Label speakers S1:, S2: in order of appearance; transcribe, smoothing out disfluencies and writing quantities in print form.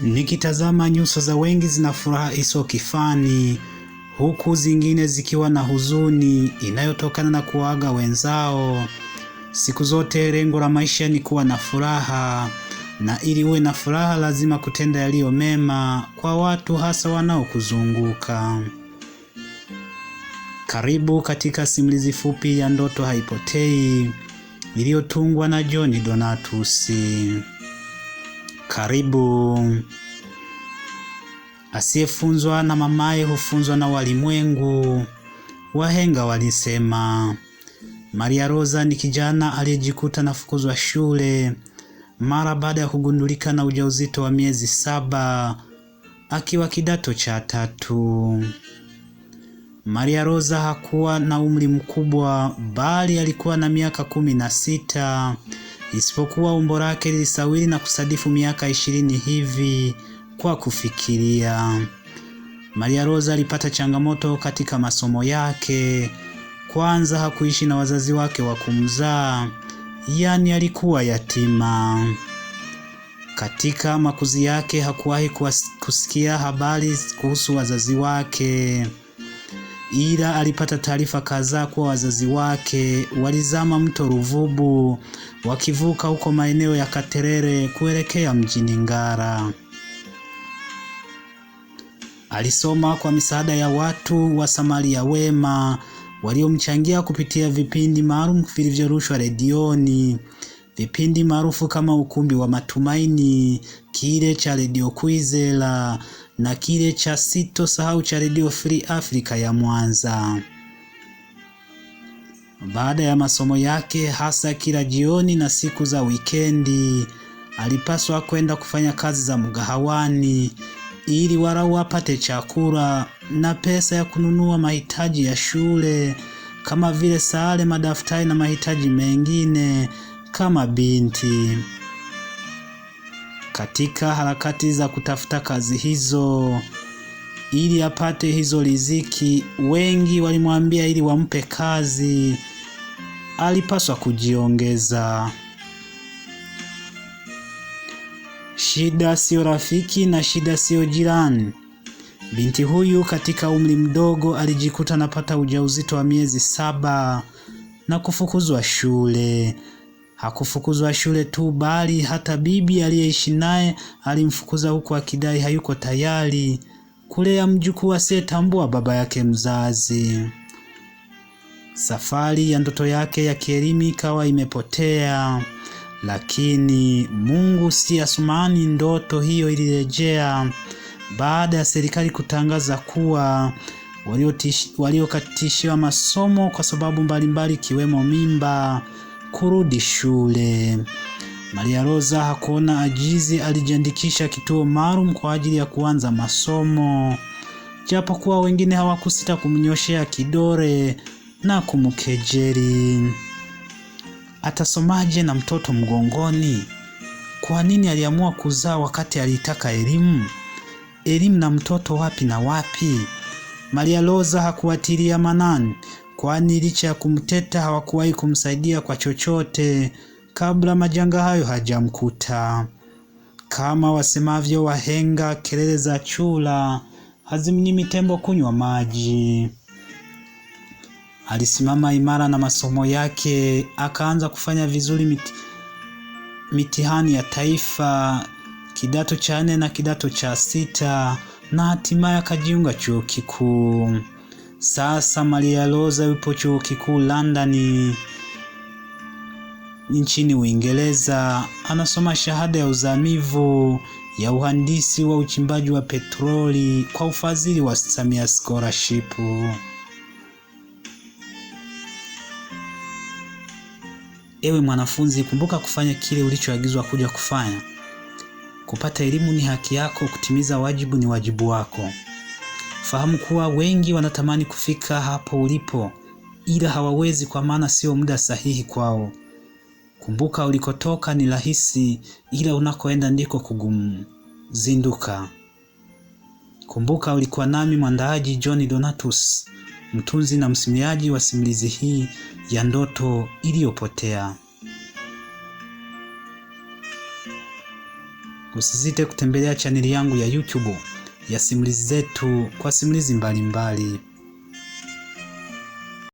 S1: Nikitazama nyuso za wengi zina furaha isiyo kifani, huku zingine zikiwa na huzuni inayotokana na kuaga wenzao. Siku zote lengo la maisha ni kuwa na furaha, na ili uwe na furaha lazima kutenda yaliyo mema kwa watu hasa wanaokuzunguka. Karibu katika simulizi fupi ya Ndoto Haipotei iliyotungwa na John Donatus. Karibu. Asiyefunzwa na mamaye hufunzwa na walimwengu, wahenga walisema. Maria Rosa ni kijana aliyejikuta nafukuzwa shule mara baada ya kugundulika na ujauzito wa miezi 7 akiwa kidato cha 3. Maria Rosa hakuwa na umri mkubwa bali alikuwa na miaka 16, isipokuwa umbo lake lilisawiri na kusadifu miaka 20 hivi kwa kufikiria. Maria Rosa alipata changamoto katika masomo yake. Kwanza hakuishi na wazazi wake wa kumzaa, yani alikuwa yatima. Katika makuzi yake hakuwahi kusikia habari kuhusu wazazi wake, ila alipata taarifa kadhaa kuwa wazazi wake walizama mto Ruvubu wakivuka huko maeneo ya Katerere kuelekea mjini Ngara. Alisoma kwa misaada ya watu wa Samaria wema waliomchangia kupitia vipindi maalum vilivyorushwa redioni, vipindi maarufu kama Ukumbi wa Matumaini, kile cha Radio Kwizera na kile cha Sitosahau cha Radio Free Africa ya Mwanza. Baada ya masomo yake, hasa kila jioni na siku za wikendi, alipaswa kwenda kufanya kazi za mgahawani ili walau apate chakula na pesa ya kununua mahitaji ya shule kama vile sare, madaftari na mahitaji mengine kama binti. Katika harakati za kutafuta kazi hizo ili apate hizo riziki, wengi walimwambia ili wampe kazi alipaswa kujiongeza. Shida sio rafiki na shida sio jirani. Binti huyu katika umri mdogo alijikuta anapata ujauzito wa miezi 7 na kufukuzwa shule. Hakufukuzwa shule tu bali hata bibi aliyeishi naye alimfukuza huku akidai hayuko tayari kulea mjukuu asiyetambua baba yake mzazi. Safari ya ndoto yake ya kielimu ikawa imepotea, lakini Mungu si Asumani. Ndoto hiyo ilirejea baada ya serikali kutangaza kuwa waliokatishiwa masomo kwa sababu mbalimbali ikiwemo mimba kurudi shule. Maria Rosa hakuona ajizi, alijiandikisha kituo maalum kwa ajili ya kuanza masomo, japokuwa wengine hawakusita kumnyoshea kidole na kumkejeli. Atasomaje na mtoto mgongoni? Kwa nini aliamua kuzaa wakati alitaka elimu? Elimu na mtoto wapi na wapi? Maria Rosa hakuatilia manani, kwani licha ya kumteta hawakuwahi kumsaidia kwa chochote kabla majanga hayo hajamkuta. Kama wasemavyo wahenga, kelele za chura hazimnyimi tembo kunywa maji. Alisimama imara na masomo yake, akaanza kufanya vizuri mitihani ya taifa, kidato cha 4 na kidato cha 6, na hatimaye akajiunga chuo kikuu. Sasa Maria Rosa yupo chuo kikuu London nchini Uingereza, anasoma shahada ya uzamivu ya uhandisi wa uchimbaji wa petroli kwa ufadhili wa Samia Scholarship. Ewe mwanafunzi, kumbuka kufanya kile ulichoagizwa kuja kufanya. Kupata elimu ni haki yako, kutimiza wajibu ni wajibu wako. Fahamu kuwa wengi wanatamani kufika hapo ulipo, ila hawawezi kwa maana sio muda sahihi kwao. Kumbuka ulikotoka ni rahisi, ila unakoenda ndiko kugumu. Zinduka. Kumbuka ulikuwa nami mwandaaji John Donatus, mtunzi na msimuliaji wa simulizi hii ya Ndoto Iliyopotea. Usisite kutembelea chaneli yangu ya YouTube ya Simulizi Zetu kwa simulizi mbalimbali.